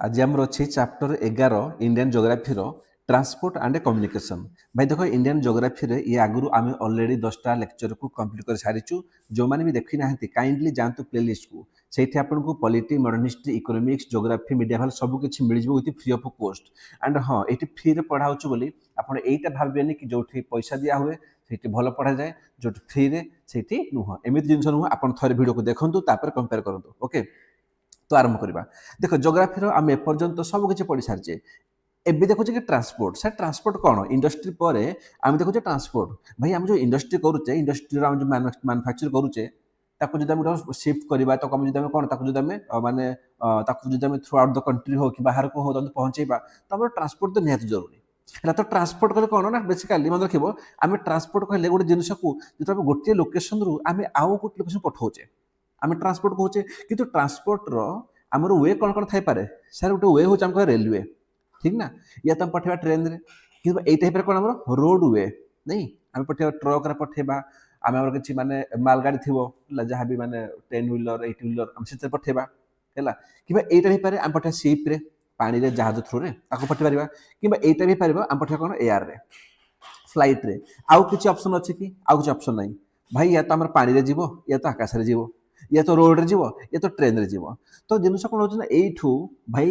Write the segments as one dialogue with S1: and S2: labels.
S1: आज आम अच्छी chapter 11 Indian geography transport and communication. भाई देख इंडियन जोग्राफी ये आगुरी आम अलरेडी 10टा लेक्चर को कंप्लीट कर सारीचु। जो मैंने भी देखी ना काइंडली जातु प्लेलिस्ट को से आपको polity modern history economics geography media भल सब किसी मिल जाए with free of cost. And हाँ ये फ्री पढ़ाऊँ बोली आप यहीटा भावेनि कि जो पैसा दिया हुए से भल पढ़ा जाए, जो फ्री से नुह एमती जिन नुह आप थे भिडियो को देखूँ कंपेयर करूँ। ओके तो आरंभ करवा। देख जोग्राफी आम एपर्यंत सब किसी पढ़ी सारी एबे देखो कि ट्रांसपोर्ट सर ट्रांसपोर्ट कौन इंडस्ट्री पर आम देखो ट्रांसपोर्ट भाई आम जो इंडस्ट्री करुचे इंडस्ट्री आम जो मैन्युफैक्चर करुचे जो शिफ्ट करवा तो कम जो कौन माने जो थ्रू आउट द कंट्री हो कि बाहर को हो पहुंचेबा तो आम ट्रांसपोर्ट तो निहाती जरूरी है। तो ट्रांसपोर्ट कले कौन ना बेसिकाली मन रखिए आम ट्रांसपोर्ट कहले गोटे जिनस को जो गोटे लोकेशन रु आम आउ गोटे लोकेशन पठाऊे आम ट्रांसपोर्ट कहे कि ट्रांसपोर्ट आमर वे कौन कौन थाईपे सर गोटे वे हूँ रेलवे ठीक ना या तो पठेबा ट्रेन रे कि यही कौन आम रोड वे नहीं आम पठेबा ट्रक रे पठेबा आम किसी माने मालगाड़ी थी जहाँ भी माने 10 व्हीलर 8 व्हीलर आम से पठेबा है कि यहीटा आम पठेबा शिप रे पानी रे जहाज थ्रू रे पठे पार कि यहीटा भी पार आम पठेबा कौन एयर रे फ्लाइट रे आउ किसी ऑप्शन अच्छे कि आउ किसी ऑप्शन नहीं भाई या तो आम पानी रे जीवो या तो आकाश रे जीवो या तो रोड रे जीवो या तो ट्रेन रे जीवो। तो जिनस कौन हो एठू भाई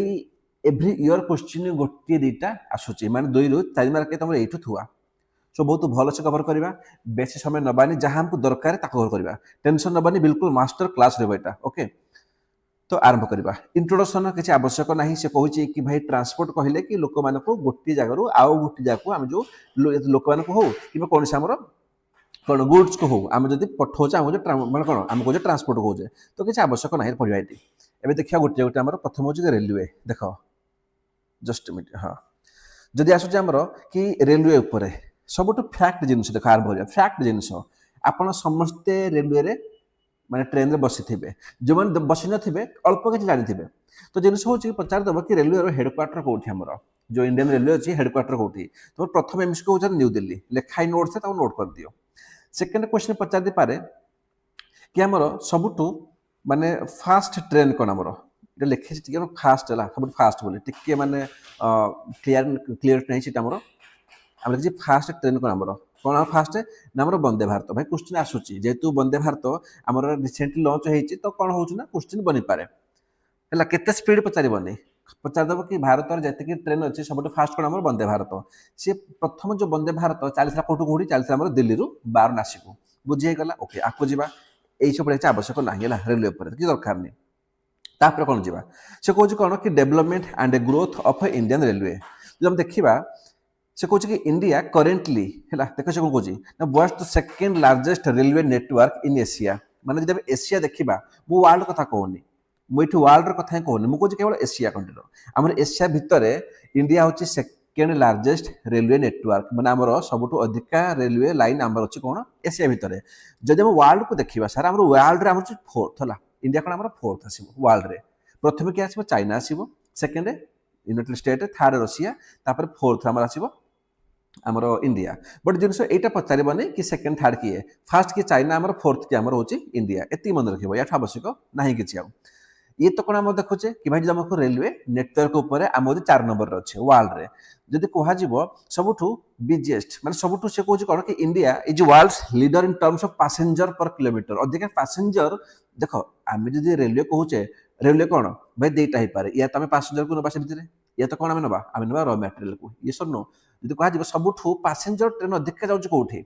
S1: एव्री इयर क्वेश्चन गोटे दुईटा आसूची माने 2 ରୁ 4 मार्क तुम यू थुआ सो बहुत भल से कवर करवा बेसी समय नबानी जहाँ हमको दरकार कवर करवा टेंशन नबानी बिल्कुल मास्टर क्लास रहा। ओके तो आरंभ करवा इंट्रोडक्शन किसी आवश्यक ना से कहूँ कि भाई ट्रांसपोर्ट कहले कि लोक मान गोटे जगह आउ गोटे जगह आम जो लोक मान हो कि कौन से आमर कौन गुड्स को हो आम जब पठाऊे आम मैं कौन आम कहे ट्रांसपोर्ट कहे तो किसी आवश्यक ना पढ़ा ये एवं देखा गोटे गोटे आम प्रथम हूँ रेलवे देख जस्ट मिनट हाँ जदि आसूँ आमर कि रेलवे उपर सब फैक्ट जिन देख आरंभ हो फैक्ट जिन आपड़ समस्ते रेलवे रे माने ट्रेन रे बसी थे जो मैंने बसी नथिबे अल्प किसी जानी तो जिन हूँ कि पचारदेव कि रेलवे हेडक्वार्टर कौटी आमर जो इंडियन रेलवे अच्छी हेडक्वार्टर कौटी तो प्रथम एमसी को न्यू दिल्ली लिखाई नोट से नोट कर दियो। सेकेंड क्वेश्चन पचार दे पारे कि आमर सबुठू माने फास्ट ट्रेन कौन आमर ये लिखे फास्ट है सब फास्ट बोली टी माने क्लीयर नहीं से आम देखिए फास्ट ट्रेन कौन आमर कौन फास्ट ना आमर वंदे भारत भाई क्वेश्चन आसूची जेहेतु वंदे भारत आमर रिसेंटली लॉन्च होती तो कौन हो क्वेश्चन बनी पारे है केते स्पीड पचारबनी पचारदेव कि भारत जी ट्रेन अच्छे सब फास्ट कौन आम वंदे भारत सी प्रथम जो वंदे भारत चलता कौटू कौटी चलता आम दिल्ली बाराणसी को बुझीगला। ओके आपको जी यही सब पढ़ाई आवश्यक ना रेलवे पर कि दरकार नहीं तापर कौन जी से कौन कौन कि development and growth of Indian railway जो हम देखा से कौन कि इंडिया करेन्टली है देख से कौन कौन what's the second largest railway network in Asia माने जब एशिया देखा वो वर्ल्ड कथा कहूनी मुझे वर्ल्ड कथा कहूनी मुझे केवल एशिया कंट्री आम एशिया भितर इंडिया हूँ सेकेंड लार्जेस्ट रेलवे नेटवर्क माने आमर सबुठ अधिका रेलवे लाइन आमर अच्छी कौन एशिया भितर जब हम वर्ल्ड को देखा सार आम वर्ल्ड आम फोर्थ है इंडिया कौन आम फोर्थ आस वर्ल्ड प्रथम किए आसो चाइना आसो second United state third Russia तापर फोर्थ आम आसो आमर इंडिया बट जिन यहाँ पचारबनी कि सेकेंड थर्ड किए फास्ट किए चाइना आमर फोर्थ किए आमर हूँ इंडिया एति मन रखिए या आवश्यक ना कि ये तो कौन आम देखुचे कि भाई जो आमको रेलवे नेटवर्क उपर आम 4 नंबर अच्छे वर्ल्ड रे जदि कह सबुठू बिजेस्ट माने सबुठू से कौन कौन कि India is world's leader in terms of passenger per kilometer अधिक पैसेंजर देख आम जो रेलवे कहूचे रेलवे कौन भाई दुईटा हो पाए या तो आम पैसेंजर को नवा से भितर या तो कौन आम नवा र मटेरियल को ये सब नो जो कह सबुठू पैसेंजर ट्रेन अधिक जाऊँ कौटी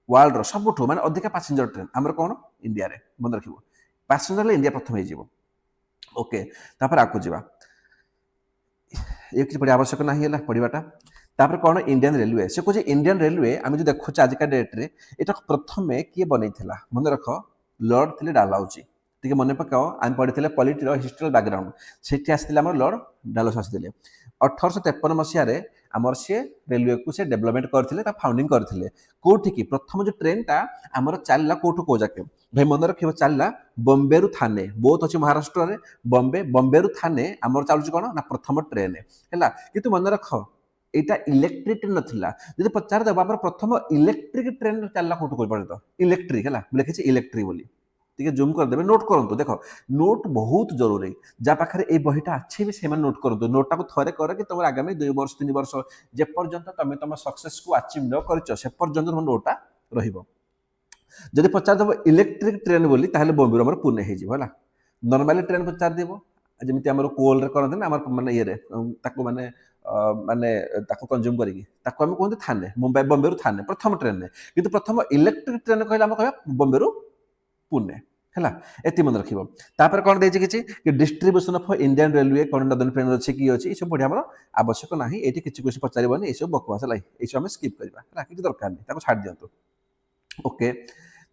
S1: वर्ल्ड सबुठू माने अधिक पैसेंजर ट्रेन आमर कौन इंडिया रे मन रखिए पैसेंजर इंडिया प्रथम हो। ओके तापर आगू जा ये किसी पढ़ा आवश्यक ना पढ़ाटा तापर कौन इंडियन रेलवे से कहे इंडियन रेलवे आम जो देखुचे आजिका डेट्रे यहाँ प्रथम किए बनई मन रख लॉर्ड थे डालहाउसी टी मन पकाओ आम पढ़ी पॉलिटी हिस्टोरिकल बैकग्राउंड से आसते लॉर्ड डालहाउसी आसते 1853 मसीह आमर सी रेलवे को से डेवलपमेंट करते फाउंडिंग करते कौटी की प्रथम जो ट्रेन टा आमर चलला कौटू कौ जाके भाई मन रखिए चलला बॉम्बे रु थाने बहुत अच्छे महाराष्ट्र में बॉम्बे रु थाने आमर चलुची कौन ना प्रथम ट्रेन है कि मन रख यहाँ इलेक्ट्रिक ट्रेन नाला जो पचारदेव आम प्रथम इलेक्ट्रिक ट्रेन चलला कौटू कह इलेक्ट्रिक है लिखी इलेक्ट्रिक बोली ଟିକେ ଜୁମ୍ କରିଦେବେ ନୋଟ୍ କରନ୍ତୁ ଦେଖ ନୋଟ୍ ବହୁତ ଜରୁରୀ ଯାହା ପାଖରେ ଏଇ ବହିଟା ଅଛି ବି ସେମାନେ ନୋଟ୍ କରନ୍ତୁ ନୋଟ୍ଟାକୁ ଥରେ କର କି ତୁମର ଆଗାମୀ 2 ବର୍ଷ 3 ବର୍ଷ ଯେପର୍ଯ୍ୟନ୍ତ ତମେ ତମ ସକ୍ସେସକୁ ଆଚିଭ୍ ନ କରିଛ ସେ ପର୍ଯ୍ୟନ୍ତ ତୁମ ନୋଟ୍ଟା ରହିବ ଯଦି ପଚାରିଦେବ ଇଲେକ୍ଟ୍ରିକ୍ ଟ୍ରେନ୍ ବୋଲି ତାହେଲେ ବମ୍ବେରୁ ଆମର ପୁନେ ହେଇଯିବ ହେଲା ନର୍ମାଲି ଟ୍ରେନ୍ ପଚାରିଦେବ ଯେମିତି ଆମର କୋଲ୍ରେ କରନ୍ତି ନା ଆମର ମାନେ ଇଏରେ ତାକୁ ମାନେ ତାକୁ କନଜ୍ୟୁମ୍ କରିକି ତାକୁ ଆମେ କୁହନ୍ତି ଥାନେ ମୁମ୍ବାଇ ବମ୍ବେରୁ ଥାନେ ପ୍ରଥମ ଟ୍ରେନ୍ରେ କିନ୍ତୁ ପ୍ରଥମ ଇଲେକ୍ଟ୍ରିକ୍ ଟ୍ରେନ୍ କହିଲେ ଆମେ କହିବା ବମ୍ବେରୁ ପୁନେ ହେଲା ଏତି ମନେ ରଖିବ ତାପରେ କ'ଣ ଦେଇଛି କିଛି କି ଡିଷ୍ଟ୍ରିବ୍ୟୁସନ୍ ଅଫ୍ ଇଣ୍ଡିଆନ୍ ରେଲୱେ କ'ଣ ନଦନ ଟ୍ରେନ୍ ଅଛି କି ଅଛି ଏସବୁ ପଢ଼ିବା ଆମର ଆବଶ୍ୟକ ନାହିଁ ଏଇଠି କିଛି କିଛି ପଚାରିବନି ଏସବୁ ବକବାସ ହେଲା ଏସବୁ ଆମେ ସ୍କିପ୍ କରିବା ହେଲା କିଛି ଦରକାର ନାହିଁ ତାକୁ ଛାଡ଼ି ଦିଅନ୍ତୁ ओके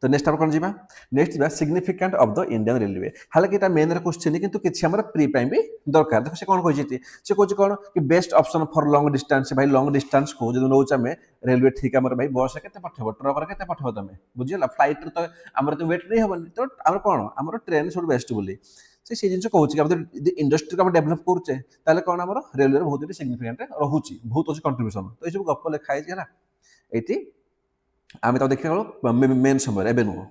S1: तो नेक्स्ट आप कौन जी नेक्स्ट जी significant of the Indian railway हालांकि ये मेन क्वेश्चन किंतु किसी आम प्री भी दरकार देखो से कौन कही से कौन कौन कि best option for long distance भाई लॉन्ग डिस्टेंस को जो नौचे आम रेलवे ठीक आम भाई बस के पठेब ट्रक के पठेब तुम बुझीगला फ्लाइट तो आम तो वेट नहीं हेनी तो आम कौन आम ट्रेन सब बेस्ट बोली से जिन कहूँ इंडस्ट्री को डेभलप करुचे कौन आम रेलवे बहुत सिग्निफिकेंट रोचे बहुत अच्छे कंट्रीब्यूशन तो ये सब गप लिखाई है ये आम तो देखा मेन समय एवं नुह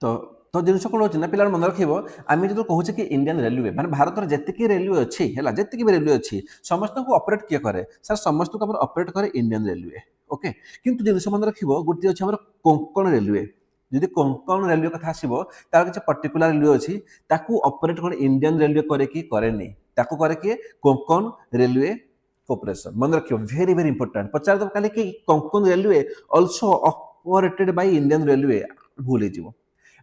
S1: तो तो जिन कौन अच्छे ना पिला मन रखिए आम जो कहूँ कि इंडियन रेलवे मैंने भारत में जी रेलवे अच्छी है जी भी रेलवे अच्छी समस्त को ऑपरेट किए करे सर समस्त को ऑपरेट करे इंडियन रेलवे ओके किंतु जिन मन रखिए गोटे अच्छे कोंकण रेलवे जदि कोंकण रेलवे कथा आसो तार किसी पर्टिकुलर रेलवे अच्छी ताकू ऑपरेट कौन इंडियन रेलवे करे कि करे किए कोंकण रेलवे कॉर्पोरेशन मन रखियो वेरी वेरी इंपोर्टेंट पचार दब कल कि Konkan railway also operated by Indian railway भूल हो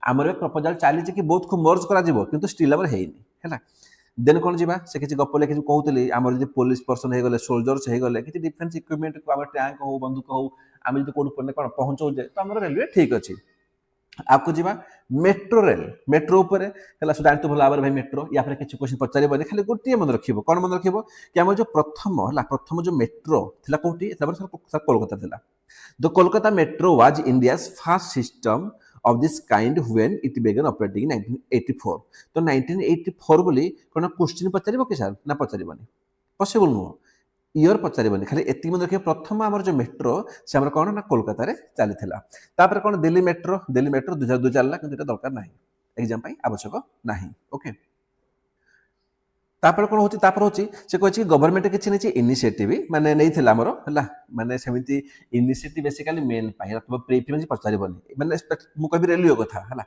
S1: आमर प्रपोजल चली कि बहुत खूब मर्ज कर स्टिल आम है देन कौन जी से किसी गप लिखी कहते आम जो पुलिस पर्सन हो सोल्जर्स हो गले कि डिफेन्स इक्विपमेंट को आम टैंक हो बंदूक हो आम जो कौन कौन पहुँचाऊे तो आम रेलवे ठीक अच्छे आपको जी मेट्रो रेल मेट्रो उपर है जानते भल भाव भाई मेट्रो या किसी क्वेश्चन पचारे खाली गोटे मन रखिए कौन मन रखिए कि आम जो प्रथम जो मेट्रो थी कौटी कोलकाता थी the Kolkata metro was India's first system of this kind when it बेगन ऑपरेटिंग इन 1984 तो 1984 बोली कौन क्वेश्चन पचार कि सर ना पचारबनी पॉसिबल नुह इयर पचारबनी खाली एति मन रखिए प्रथम आम जो मेट्रो से आम कौन ना कोलकाता चली कौन दिल्ली मेट्रो 2002 चलला कि दरकार ना एग्जाम आवश्यक ना ओके तापर कौन होची से कही गवर्नमेंट किसी नहीं इनिशिएटिव माने नहीं आमर है माने सेमती इनिशिएटिव बेसिकली मेन प्री पचारबनी माने मुझे रेलवे कथा है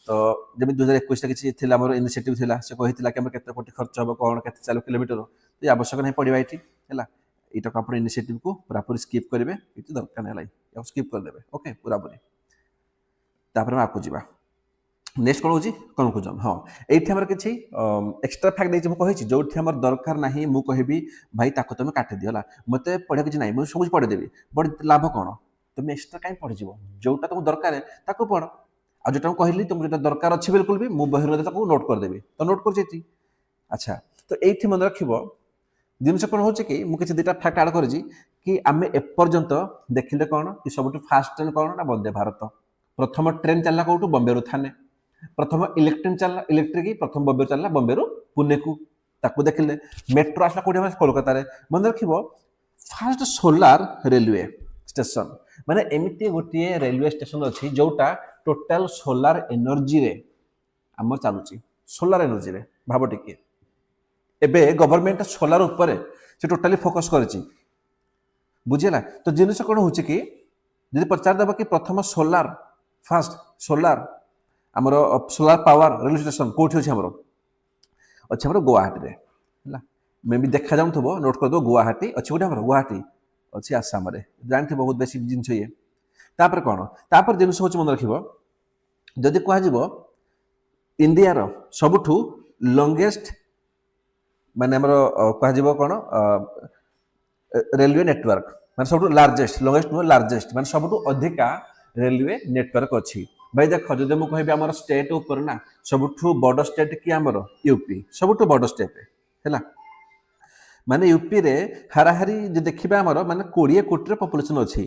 S1: तो जमी 2021 किसी इनिशिएटिव थिला से कही कि केते कोटी खर्च हम कौन के चाल किलोमीटर तो आवश्यक नहीं पड़ा ये है यहाँ आप इनिशिएटिव को पूरापूरी स्किप करेंगे ये दरकार नहीं स्किप करदे ओके पूरापूरी तापर आपको जी नेक्स्ट कौन होची कनक्लूजन हाँ ये किसी एक्सट्रा फैक्ट देखिए मुझे जो दरकार ना मुझे भाई ताको तुम काटी दिला मत पढ़ा किसी ना मुझे सब पढ़ेदेवी बट लाभ कौन तुम एक्सट्रा कहीं पढ़ीज जोटा तुम दरकार ताको पढ़ आ जो कहली तुम जो दरकार अच्छी बिल्कुल भी मुझे बहिर नोट करदेवी तो नोट कर अच्छा तो ये मन रख जिन कौन हो कि मुझे दुटा फैक्ट आड कर कि आम एपर्यंत देखिले कौन कि सब फास्ट ट्रेन कौन ना वंदे भारत प्रथम ट्रेन चलला कौटू बम्बे रू थाने प्रथम इलेक्ट्रिक चलला इलेक्ट्रिक प्रथम बम्बे चलला बम्बे रू पुणे को ताकू देखिले मेट्रो आसला कौटे कोलकाता मन रख फास्ट सोलार रेलवे स्टेशन माने एमती गोटे रेलवे स्टेशन अच्छी जोटा टोटाल सोलार एनर्जी रे आम चलुची सोलार एनर्जी रे भाव टिके एबे गवर्नमेंट सोलार ऊपर से टोटाली फोकस करिछि बुझिला तो जिनिस कोन होछि कि यदि पचार देबा कि प्रथम सोलार फास्ट सोलार हमरो सोलार पावर रेलवे स्टेशन कोठी अछि हमरो अछि हमरो गुवाहाटी रे हला मे भी देखा जाउथबो नोट कर दो गुवाहाटी अछि गोटे हमरो गुवाहाटी अछि आसाम रे जानथि बहुत बेसी जिनिस ये तापर कोन तापर जिनिस होछि मन रखिबो जदि कहा जिवो इंडिया रो सबठु लॉन्गेस्ट माने हमरो कह कौन रेलवे नेटवर्क माने सब लार्जेस्ट लॉन्गेस्ट नुह लार्जेस्ट माने सब अधिका रेलवे नेटवर्क अच्छी भाई देख जब मुझे कह आम स्टेट ऊपर ना सबुठु बड़ स्टेट कि आमर यूपी सबुठु बड़ स्टेट है माने यूपी रे हाराहारी जो देखा आमर माने 20 कोटी पॉपुलेशन अच्छी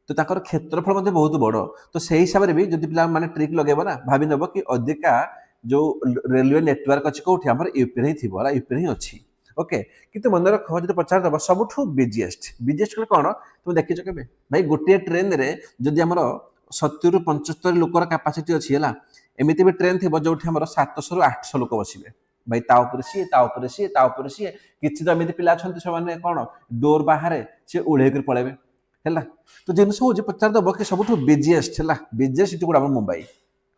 S1: तो ताकर क्षेत्रफल बहुत बड़ तो से हिसाब से भी जो पिला माने ट्रिक लगेब ना भावी नब कि अधिका जो रेलवे नेटवर्क अच्छी कौटी आम यूपी ही थी यूपी ही अच्छी ओके कितु मन रख जो पचार दबा सबुठु बिजीएस्ट कौन तुम देखीच के भाई गोटे ट्रेन रे जदि आमर 70 ରୁ 75 लोकर कैपेसिटी अच्छी है एमती भी ट्रेन थी जो आम 700 ରୁ 800 लोक बसवे भाई ताऊपर सी ताऊपर सी ताऊपर सी किसी तो एमती पिला अच्छा से कौन डोर बाहर सी उड़े पलैबे है। तो जिन हूँ पचारदेव कि सब बिजीएस्ट है बिजीएस्ट सिटी गुड़ा मुंबई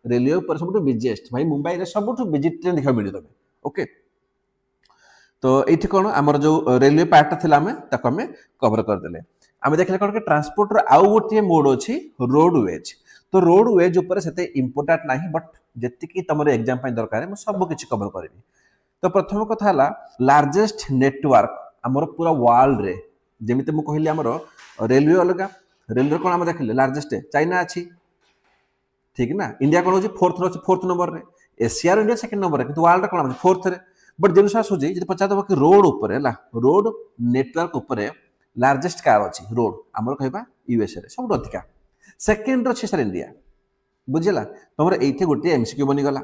S1: रेलवे पर सब बिजीएस्ट भाई मुंबई में सब बिजी ट्रेन देखा मिले तुम्हें ओके। तो ये कौन आमर जो रेलवे पार्टा थी आम कवर करदे आम देखले कौन कि ट्रांसपोर्टर आउ गोटे मोड अच्छी रोडवेज। तो रोडवेज उपर से इम्पोर्टाट ना बट जी तुम एग्जाम दरकार मुझे सब किसी कवर करी। तो प्रथम कथा लार्जेस्ट नेटवर्क आमर पूरा वर्ल्ड रे जमी मुझे कहली आमर रेलवे अलग रेलवे कौन आम देखिले लार्जेस्ट चाइना अच्छी ठीक ना इंडिया कौन हो फोर्थ नंबर रे एशिया इंडिया सेकंड नंबर कि वर्ल्ड कौन फोर्थ रे बट जिन आसूँ पचार कि रोड उपर रोड नेटवर्क उपर लार्जेस्ट कार अच्छी रोड आमर कह यूएसए सब अधिका सेकेंड अच्छे सर इंडिया बुझेगा तुम ये गोटे एमसीक्यू बनीगला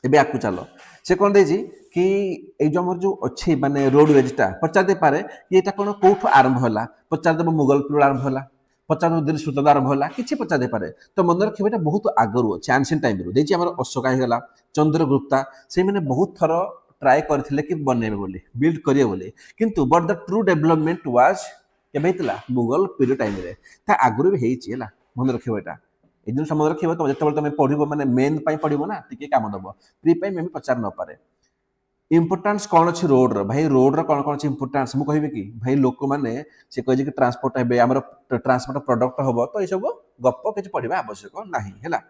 S1: एवं आपको चल से कौन देजी कि जो आम जो अच्छी मानने रोडवेजटा पचार दे पारे कि यहाँ कौन कौटू आरंभ है पचारदेव मुगल पीढ़ आरंभ है पचारदेव दिल्ली सुल्तान आरंभ है किसी पचार दे पारे। तो मन रखिए यहाँ बहुत आगरू अच्छे एनसिएंट टाइम देखिए आम अशोका होगा चंद्रगुप्ता से मैंने बहुत थर ट्राए करते कि बनइबे बोली बिल्ड करिए बोली किंतु but the true development was केबे हितला मुगल पीरियड टाइम रे ता आगुरी भी हेची हला मन रखियो एटा ए दिन मन रखियो तो जेतेबेले तुम पढिबो माने मेन पई पढिबो ना टिके काम दबो प्री पई मे पचार न पारे इंपोर्टेंस कौन अच्छी रोड रो भाई रोड रो कौन कौन अच्छी इंपोर्टेंस मु कहबे कि भाई लोक माने से कहि कि ट्रांसपोर्ट हेबे हमर ट्रांसपोर्ट प्रोडक्ट हबो तो ए सब गप किछ पढिबा आवश्यक नाही हैला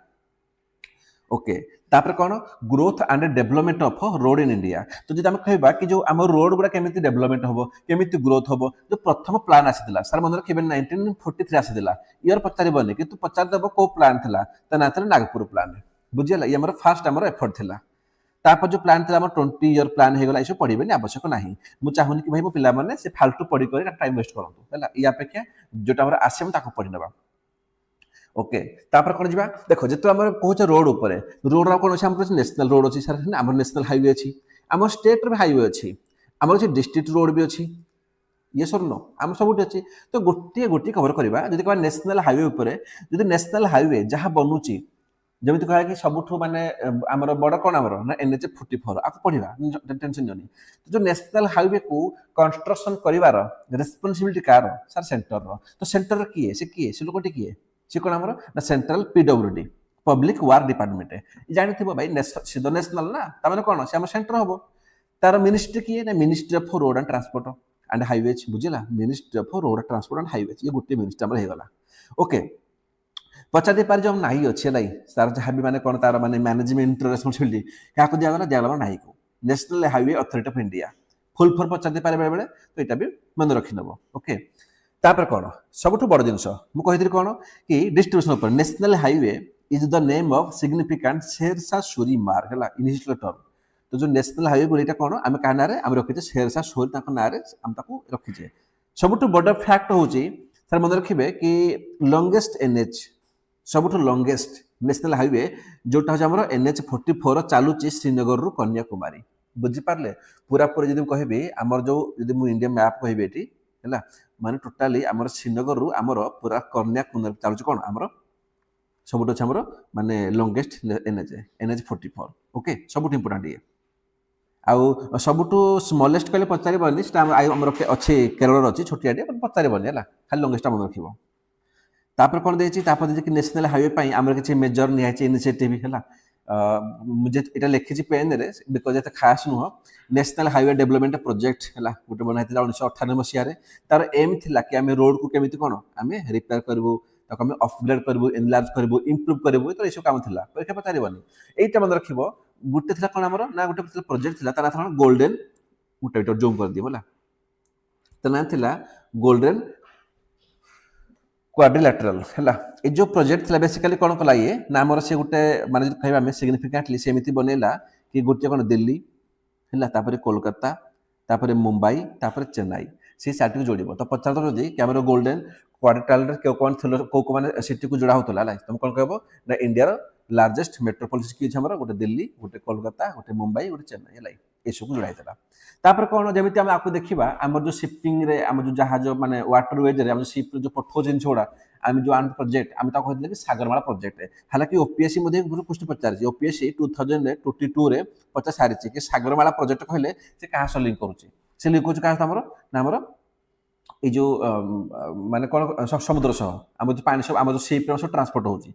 S1: ओके। तापर कौन growth and development of road in India. तो जब आम कहबा कि जो आम रोड गुड़ा केमिति डेवलपमेंट हम केमिति ग्रोथ हम जो प्रथम प्लान आसीला सर मन रखिए 1943 आसीला ईयर पचारबनी कि पचारदेव कौ प्लान था ना नागपुर प्लान बुझीगला ये फास्ट आम एफर्ट था तापर जो प्लान था 20 ईयर प्लान होगा ये पढ़े आवश्यक ना मुझे चाहूनी कि भाई मो पिलाने से फाल्तु पढ़ी कर टाइम वेस्ट करूँ है ये अपेक्षा जोटा आसे पढ़ी ना ओके। तापर कौन जा देख जो आम कहे रोड उपर रोड कौन अच्छे नेशनल रोड अच्छी सर आम नेशनल हाईवे अच्छी आम स्टेट में हाईवे अच्छी आम अच्छी डिस्ट्रिक्ट रोड भी अच्छी ये सर नो आम सब अच्छी। तो गोटे गोटे कवर करवा जब कह नेशनल हाईवे उपर जो नेशनल हाईवे जहाँ बनूची जमी कह कि सबुठ मानने आम बड़ कौन आमर ना NH 44 आपको पढ़ा टेंशन नहीं। तो जो नेशनल हाईवे को कंस्ट्रक्शन कर रेस्पॉन्सिबिलिटी कार सर सेंटर तो सेंटर किए से लोकटी किए सी कौन आमर ना सेंट्रल PWD पब्लिक वार डिपार्टमेंट जानी भाई सीध नेशनल ना तार कौन से सेंटर हम तार मिनिस्ट्री किए ना ministry of road and transport and highways बुझेगा ministry of road transport and highways ये गोटे मिनिस्ट्री आम होगा ओके। पचार पारे जो नाई अच्छे लाई तार जहाँ भी मैंने कौन तार माने मैनेजमेंट रेस्पॉन्सिबिलिटी क्या दिगला नाई को national highway authority of India full form पचार पारे बेले बेले तो यहाँ भी मन रखिनब ओके। तापर कौन सबुठ बड़ जिनस मुझे कौन कि डिस्ट्रीब्यूशन उपर national highway is the name of significant Sher Shah Suri Marg है इन हिस्ट्री टर्म। तो जो नेशनल हाईवे बोली कौन आम क्या ना आम रखीचे शेरशाह सूरी ना आम रखीचे सबुठ बड़ फैक्ट हूँ सर मन रखिए कि लंगेस्ट NH सबुठ लंगेस्ट नेशनल हाईवे जोटा हूँ आम NH 44 चलुची श्रीनगर रु कन्याकुमारी बुझीपारे पूरा पूरी जब कहबी आमर जो इंडिया मैप कहबी ये है माने टोटाली आमर श्रीनगर रु आमर पूरा कन्याकुमारी चलुची कौन आमर सबुठ अच्छे आमर माने लंगेस्ट NH 44 ओके सबुठ इंपोर्टेंट ये आउ सबुठ स्मॉलेस्ट कहले पचारबनी आमर अच्छे केरल अच्छी छोटिया पचारबनी है खाली लंगेस्ट मन रखिए। तापर कौन देती कि नेशनल हाईवे आम किसी मेजर निहाई इनिशिएटिव है मुझे यहाँ लिखी पेन रे बिकज ये खास नुह नेशनल हाईवे डेवलपमेंट प्रोजेक्ट है गोटे बना 1998 मसीह तार एम थी कि आम रोड को केमी कौन आम रिपेयर करूँ आम अपग्रेड करूँ एनलार्ज करूँ इम्प्रूव करूँ तो ये काम था परीक्षा पचारबनी यहीटा मन रख गोटे थी कौन आम ना गोटे प्रोजेक्ट था ना था गोल्डेन गोटे जूम कर दिए ना था गोल्डेन क्वाड्रिलेटरल है ये जो प्रोजेक्ट था बेसिकली कौन कला ये ना आमर से गोटे माने कह सिग्निफिकेंटली सेमती बनैला कि गोटे कौन दिल्ली है कोलकाता तापर मुंबई तापर चेन्नई से साइट को जोड़ तो पचार जदि कि आम गोल्डेन क्वाड्रिलेटरल कौन कौ मैंने सिटी को जोड़ा होता है तुम कौन कह ना इंडिया लार्जेस्ट मेट्रोपोलिस किए गोटे दिल्ली गोटे कोलकाता गोटे मुंबई गोटे चेन्नई है ଏସବୁ ଯୋଡ଼ା ହେଇଥିଲା। ତାପରେ କ'ଣ ଯେମିତି ଆମେ ଆକୁ ଦେଖିବା ଆମର ଯେଉଁ ସିଫ୍ଟିଂରେ ଆମର ଯେଉଁ ଜାହାଜ ମାନେ ୱାଟର ୱେଜ୍ରେ ଆମର ସିଫ୍ଟ ଯେଉଁ ପଠାଉଛି ଜିନିଷ ଗୁଡ଼ା ଆମେ ଯେଉଁ ଆଣ୍ଡ ପ୍ରୋଜେକ୍ଟ ଆମେ ତାକୁ କହିଥିଲେ କି ସାଗରମାଳା ପ୍ରୋଜେକ୍ଟ। ହାଲାକି ଓପିଏସ୍ସି ମଧ୍ୟ ଗୁରୁ କ୍ୱେଶ୍ଚନ୍ ପଚାରିଛି। ଓପିଏସ୍ସି 2022ରେ ପଚାରି ସାରିଛି କି ସାଗରମାଳା ପ୍ରୋଜେକ୍ଟ କହିଲେ ସେ କାହା ସହ ଲିଙ୍କ କରୁଛି? ସେ ଲିଙ୍କ କରୁଛି କାହା ସହ ଆମର ନା ଆମର ଏଇ ଯେଉଁ ମାନେ କ'ଣ ସମୁଦ୍ର ସହ ଆମର ଯେଉଁ ପାଣି ସବୁ ଆମର ଯେଉଁ ସିପ୍ର ସବୁ ଟ୍ରାନ୍ସପୋର୍ଟ ହେଉଛି।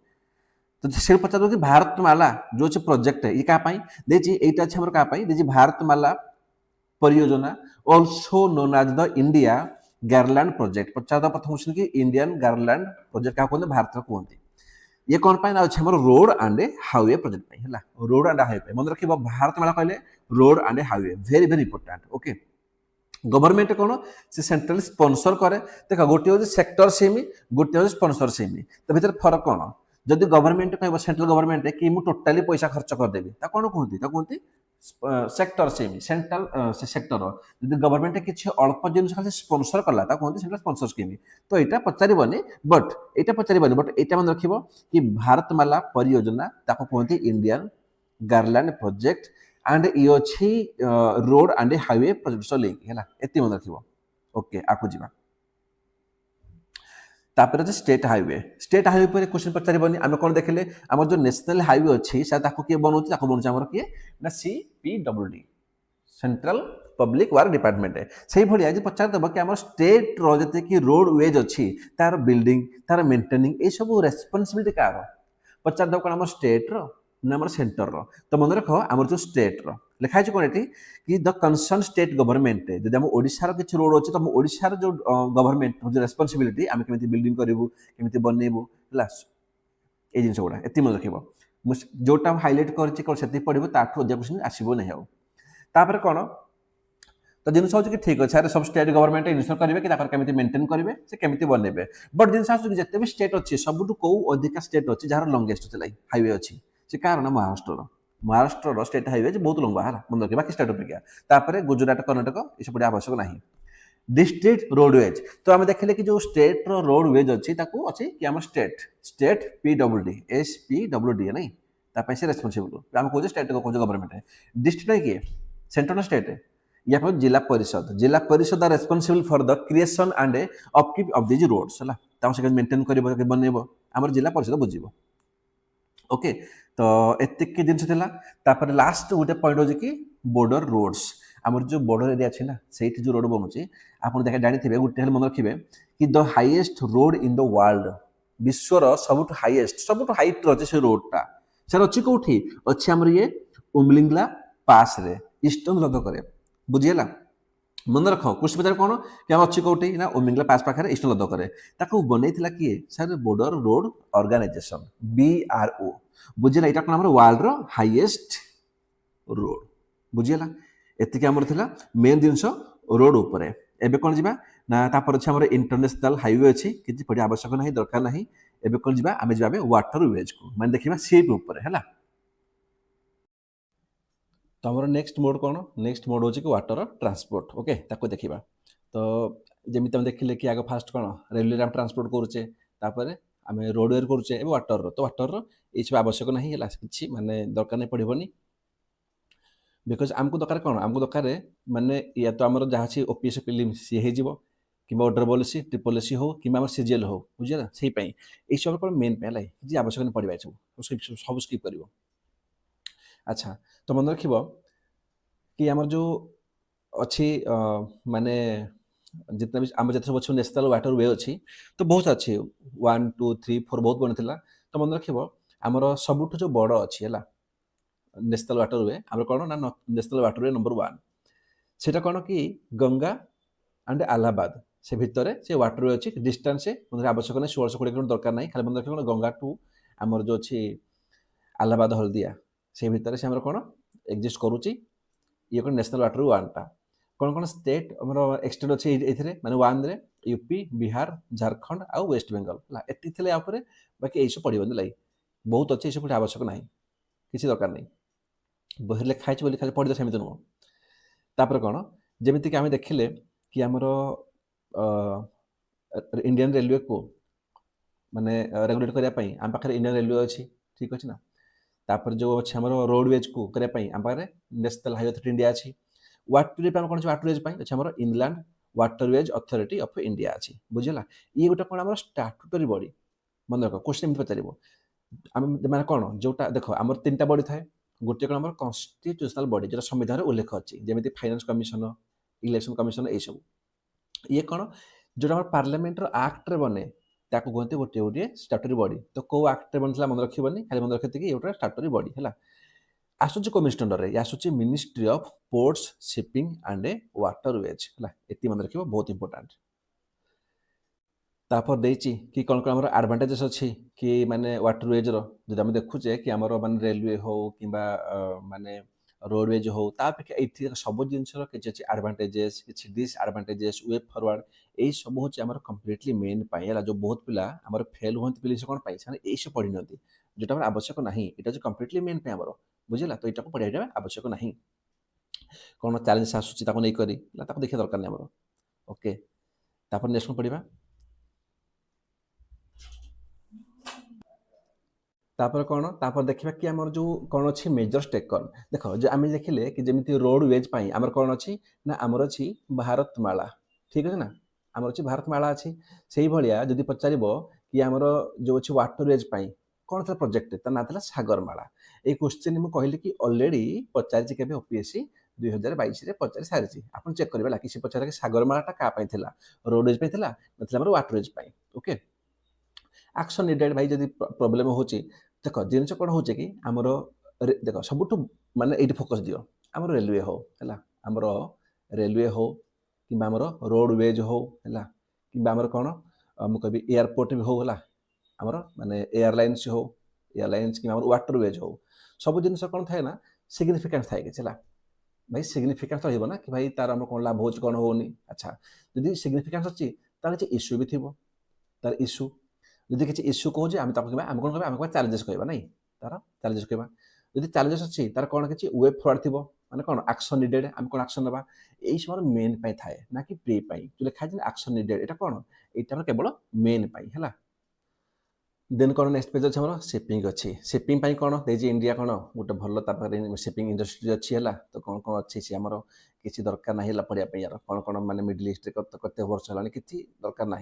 S1: तो से पचार कि भारतमाला जो अच्छे प्रोजेक्ट है ये क्या देखिए यहाँ अच्छे क्या देखिए भारतमाला परियोजना also known as the India garland project. पचार प्रथम क्वेश्चन कि इंडियन गारलैंड प्रोजेक्ट क्या कहते भारत कहते ये कौन पाई ना अच्छे रोड एंड हाईवे प्रोजेक्ट है रोड एंड हाईवे मन रखिए भारतमाला कहले road and highway very very important okay. Government कौन से सेंट्रल स्पॉन्सर करे देख गोटे हूँ सेक्टर सेमी गोटे हूँ स्पॉन्सर सेमी तो भीतर फरक कौन जदि गवर्नमेंट कह सेंट्रल गवर्नमेंट कि मुझे टोटाली पैसा खर्च करदेवी कौन कहती सेक्टर सेमी सेंट्रल सेक्टर जब गवर्नमेंट किसी अल्प जिन खाली स्पॉन्सर कला कहते सेंट्रल स्पॉन्सर स्कीम तो यहाँ पचारबनी बट यहाँ पचारबनी बट यहाँ मन रखिए कि भारतमाला परियोजना कहते इंडियन गारलैंड प्रोजेक्ट एंड ये अच्छी road and highway project link है ये मन रखिए ओके आकु जा तापर अच्छे स्टेट हाईवे पर क्वेश्चन पचारबनी आम कौन देखले आम जो नेशनल हाईवे अच्छी किए बनाऊँ बनाऊँ किए ना CPWD central public work department से भाई आज पचारदेव कि आम स्टेट रे कि रोड वेज अच्छी तार बिल्डिंग तार मेंटेनिंग ये सब रेस्पॉन्सिबिलिटी कार पचारदेव कौन आम स्टेट ना आम सेंटर तो मन रख आम जो स्टेट लिखाई कौन ये कि द कंसर्न स्टेट गवर्नमेंट जब आम ओडिशार किसी रोड अच्छे तो ओडिशार जो गवर्नमेंट जो रेस्पॉन्सिबिलिटी आम केमी बिल्डिंग करूँ केमी बनइबू है ये जिन गुड़ा ये मन रख जोटा हाइलाइट कर पढ़ो ताठू अधिक क्वेश्चन आसब नहीं आउे कौन तो जिन हूँ कि ठीक अच्छे सब स्टेट गवर्नमेंट इनिशियल करेंगे कि केमी मेंटेन करेंगे से केमी बनइबे बट जिन आस जिते भी स्टेट अच्छी सबुठ कौ अधिका स्टेट अच्छी जार लंगेस्ट हाईवे अच्छी से कारण महाराष्ट्र स्टेट हाईवे बहुत लंबा है मन रखिए बाकी स्टेट अपेक्षा गुजरात कर्णाटक ये सब आवश्यक ना डिस्ट्रिक्ट रोडवेज तो आम देखिले कि जो स्टेट रोडवेज अच्छी अच्छी कि आम स्टेट PWD SPWD है नहीं से रेस्पॉन्सिबल आम कहे स्टेट को गवर्नमेंट डिस्ट्रिक्ट किए सेंट्रल ना स्टेट या पर Zila Parishad are responsible for the creation and upkeep of these roads है मेंटेन कर बनइब आम जिला परिषद बुझे ओके। तो एतिक जिनस लास्ट गोटे पॉइंट हो कि बॉर्डर रोड्स आमर जो बॉर्डर एरिया अच्छी ना से जो रोड बनूँ आप जानी गोटे मन रखिए कि the highest road in the world विश्वर सबुठ हाईएस्ट सबुठ हाइट अच्छे से रोडटा सर अच्छी कौटी अच्छी आमर ये उमलिंगला पास रे ईस्टर्न लद्दाख बुझीगला मन रख क्वेश्चन पचार कौन कि अच्छी कौटी ना उमलिंगला पास पाखे ईस्टर्न लद्दाख बनई किए सर बॉर्डर रोड ऑर्गेनाइजेशन BRO बुझीगला यहाँ कौन वर्ल्ड हाईएस्ट रोड बुझीगला एतिक आमर थिला मेन जिनस रोड उपरे एबे कौन जीवा ना तापर अच्छे आमर इंटरनेशनल हाईवे अच्छी किसी पढ़िया आवश्यक ना दरकार ना एबे कौन जीवा आमे जीवा वाटर वेज को माने देखिबा शिप उपरे हैला। तो आमर नेक्स्ट मोड कौन नेक्स्ट मोड हो कि वाटर ट्रांसपोर्ट ओके ताको देखिबा। तो जमी तुम देखिले कि आगे फास्ट कौन रेलवे ट्रांसपोर्ट करुचे तापर आम रोडवे करुचे ए वाटर तो वाटर ये सब आवश्यक ना कि माने दरकार नहीं पड़ोनी बिकज आमको दरकार कौन आमको दरकार माने या तो आमर जहाँ अच्छी OPS फिल्म सी हो कि ऑर्डर पॉलिसी ट्रिपॉलिसी हो कि CGL हो बुझे से ये सब कौन मेन पे जी आवश्यक नहीं पड़ा सब स्किप कर। अच्छा तो मन रख कि आमर जो अच्छी माने जितना भी आम जिते सब अच्छे नेशनल वाटर वे अच्छी तो बहुत अच्छी 1 2 3 4 बहुत बनी तो मन रख आमर सबुठ जो बड़ अच्छी है नेशनल वाटर वे आम कौन ना नेशनल वाटर वे नंबर 1 से कौन कि गंगा एंड आलाहाबाद से भितर से वाटर वे अच्छी डिस्टेंस आवश्यक नहीं 1620 किलोमीटर दरकार नहीं खाली मन रख कौन गंगा टू आमर जो अच्छी आलाहाबाद हल्दिया से भितर से आम कौन एक्जिस्ट करुच्ची ये कौन नेशनल वाटर 1टा कौन कौन स्टेट आम एक्सटेंड अच्छे ये माने 1 रे यूपी बिहार झारखंड आउ वेस्ट बेंगल ये बाकी ये सब पड़ोनी लगे बहुत अच्छे ये सब आवश्यक ना किसी दरकार नहीं बही लिखाई खाली पढ़ी सेमती नुह तापर कौन जमीक आम देखिले कि आमर इंडियन रेलवे को माने रेगुलेट करने आम पाखे इंडियन रेलवे अच्छी ठीक अच्छे ना तापर जो अच्छे आम रोडवेज को करने आम पाखे नेशनल हाईवे अथॉरिटी इंडिया अच्छी वाटरवेज कौन अच्छे वाटरवेज अच्छे आम inland waterways authority of India अच्छी बुझेगा ये गोटे कौन आम स्टाट्यूटरी बॉडी मन रख क्वेश्चन पचार आम मैंने कौन जोटा देख आम 3टा बॉडी थाए गोटे कौन आम कन्स्टिट्यूशनल बॉडी जो संविधान उल्लेख अच्छी जमी फाइनान्स कमिशन इलेक्शन कमिशन यही सब ये कौन जो पार्लियामेंटर आक्ट बने ताको कहते गोटे गोटे स्टाट्यूटरी बॉडी तो कौ आक्ट बनता मन रखिबनी खाली मन रखी ये गोटे स्टाट्यूटरी बॉडी है आसूची को मिनिस्ट्री अंडर रे आसूची ministry of ports shipping and waterways है ये मन रखिब बहुत इंपोर्टेंट तापर देछि कि कौन कौन एडवांटेजेस अच्छी कि माने वाटरवेज जो आम देखुचे कि आम माने रेलवे हो कि माने रोडवेज हो तापेक्षा ये सब जिनस किसी एडवांटेजेस किसी डिसएडवांटेजेस वे फॉरवर्ड यही सब हूँ आम कम्प्लीटली मेन है जो बहुत पिला आम फेल हमें पुलिस कौन से यही सब पढ़ी नि जोटा आम आवश्यक ना यहाँ कम्प्लीटली मेन आम बुझेगा तो यहाँ पढ़ाई आवश्यक ना कौन चैलेंज आसूसी देखिए दरकार नहीं आम ओके तापर नेक्स्ट कौन पढ़ा तापर कौन तापर देखा कि आमर जो कौन अच्छी मेजर टेकन देख जो आम देखिले कि जमी रोडवेज आमर कौन अच्छी ना आमर अच्छी भारतमाला ठीक अच्छे ना आमर अच्छी भारतमाला अच्छी से भाया जदि पचार कि आमर जो अच्छी वाटरवेज कौन था प्रोजेक्ट ता ना था सागरमाला ये क्वेश्चन मुझे कहली कि ऑलरेडी पचार के ओपीएससी 2022 पचारि सारी आप चेक करेंगे कि पचार कि सागरमाला क्या रोडवेज ना वाटरवेज ओके एक्शन निडेड भाई जब प्रोब्लेम हो देख जिनस कौन हो कि आमर देख सबुठ माने ये फोकस दियो आम रेलवे हो है आमर रेलवे हो कि रोडवेज हो है कि कौन मुझे कह एयरपोर्ट भी हो आमर माने एयरलाइंस हो एयरलाइंस कि वाटरवेज हो सब जिन कौन थाए ना सिग्निफिकेंस थाए कि भाई सिग्निफिकेंस रहा ना कि भाई तार आम कौन लाभ हो कौन होनी अच्छा जब सिग्निफिकेंस अच्छी तार किसी इश्यू भी थी तार इश्यू जदि किसी इश्यू कहे आम कौन कह चैलेंजेस कह ना तार चैलेंजेस कह जब चैलेंजेस अच्छी तार कौन किसी वे फॉरवर्ड थी माने कौन एक्शन निडेड आम कौन एक्शन ना यही समय मेन थाए ना कि प्री जो लिखा एक्शन निडेड यहाँ कौन यहाँ केवल मेन है देन कौन नेक्स्ट पेज अच्छे शिपिंग अच्छी शिपिंग कौन देखिए इंडिया कौन गोटे भल शिपिंग इंडस्ट्री अच्छी है तो कौन कौन अच्छी सी आमर किसी दरकार ना पढ़ाई यार कौन कौन मैंने मिडिल ईस्ट कत वर्ष है किसी दरकार ना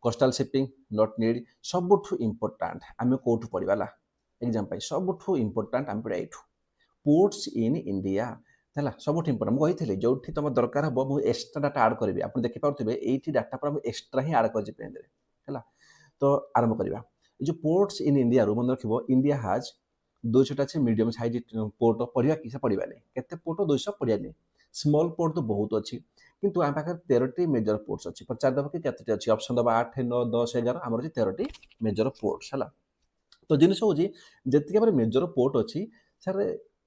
S1: कोस्टाल शिपिंग नॉट नीड सबुठू इंपोर्टाट आम कौटू पढ़ा एग्जाम सबुठू इंपोर्टाट आम पढ़ा यू पोर्ट्स इन इंडिया है सब इंपोर्टाट मुझे जो तुम दरकार हम मुझे एक्सट्रा डाटा आड करी आप देखिपे ये डाटा पर एक्सट्रा ही आड कर पेन है तो आरंभ करवा जो पोर्ट्स इन इंडिया मन रख इंडिया हाज 200 अच्छे मीडियम साइज पोर्ट पढ़ा कि पढ़ा नहीं के पोर्ट 200 पढ़ा नहीं स्मॉल पोर्ट तो बहुत अच्छी किंतु आम पाखे 13टी मेजर पोर्ट्स अच्छी पचार दब कि केतटी अच्छी ऑप्शन दबा 8 9 10 11 आम 13टी मेजर पोर्ट्स है तो जिन हूँ जी मेजर पोर्ट अच्छी सर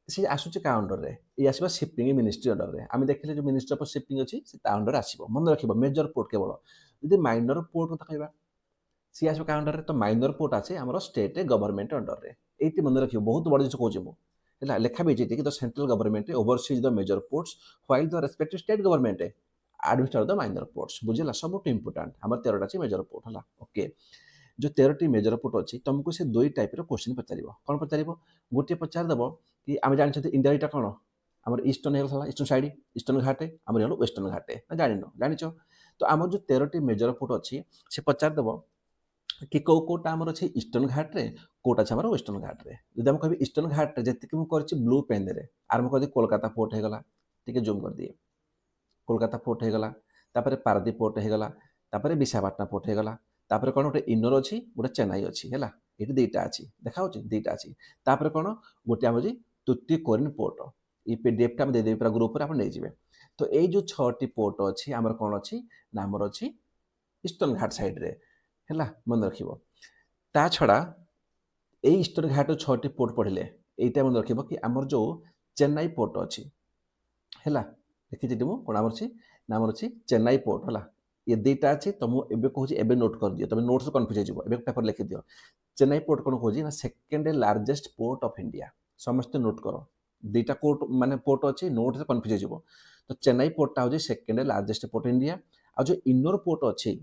S1: सी आसूँ क्या अंडर में ये आसवा शिपिंग मिनिस्ट्री अंडर में आम देखिले जो मिनिस्ट्री ऑफ शिपिंग अच्छी से अंडर आसो मन रख मेजर पोर्ट केवल जब माइनर पोर्ट कथा कहवा सी आस क्या अंडर तो माइनर पोर्ट आसे आम स्टेट गवर्नमेंट अंडर में ये मन रखिए बहुत बड़ जिन कौन मुझे लेखा भी कि the central government oversees the major ports while the respective state government administer the minor ports बुझेगा सब इंपोर्टाट आम 13टा अच्छी मेजर पोर्ट है ओके जो 13टी मेजर पोर्ट अच्छी तुमको से 2 टाइप क्वेश्चन पचार कौन पचार गोटे पचारदेव कि आम जानते इंडिया यहाँ कौन आम ईस्टर्न है ईस्टर्न साइड ईस्टर्न घाटे आम वेस्टर्न घाटे ना जान जाच तो आम जो 13टी मेजर पोर्ट अच्छी से पचारदेव कि कौटा आमर अच्छे ईस्टर्न घाट्रे कौटा अच्छे वेस्टर्न घाट्रे जब आम कह ईस्टर्न घाट्रे जी मुझे ब्लू पेन रे आरंभ कर दी कोलकाता पोर्ट होगा टी जूम कर दिए कोलकाता पोर्ट होगा पारादीप पोर्ट होगा विशाखापट्टना पोर्ट होगा कौन गोटे इनर अच्छी गोटे चेन्नई अच्छी है ये 2टा अच्छी देखा 2टा अच्छी कौन गोटे आम तुतीकोरिन पोर्ट ये पीडीएफ टा दे पूरा ग्रुप आप नहीं तो ये जो 6टी पोर्ट अच्छी आमर कौन अच्छी ना आमर अच्छी ईस्टर्न घाट साइड्रे है मन रख ता छड़ा ये ईस्टर्न घाट 6टी पोर्ट पढ़ले यहीटा मन रख कि आमर जो चेन्नई पोर्ट अच्छी है देखी कौन आमर अच्छी ना आमर अच्छी चेन्नई पोर्ट है ये 2टा अच्छी तो मुझे कहूँ एवं नोट कर दियो तुम नोट्स कन्फ्यूज हो पेपर लिखि दियो चेन्नई पोर्ट कौन कहूँ ना second largest port of India समस्ते नोट कर 2टा कोर्ट माने पोर्ट अच्छी नोट से कन्फ्यूज हो तो चेन्नई पोर्टा हूँ सेकेंड लार्जेस्ट पोर्ट इंडिया आ जो इनर पोर्ट अच्छी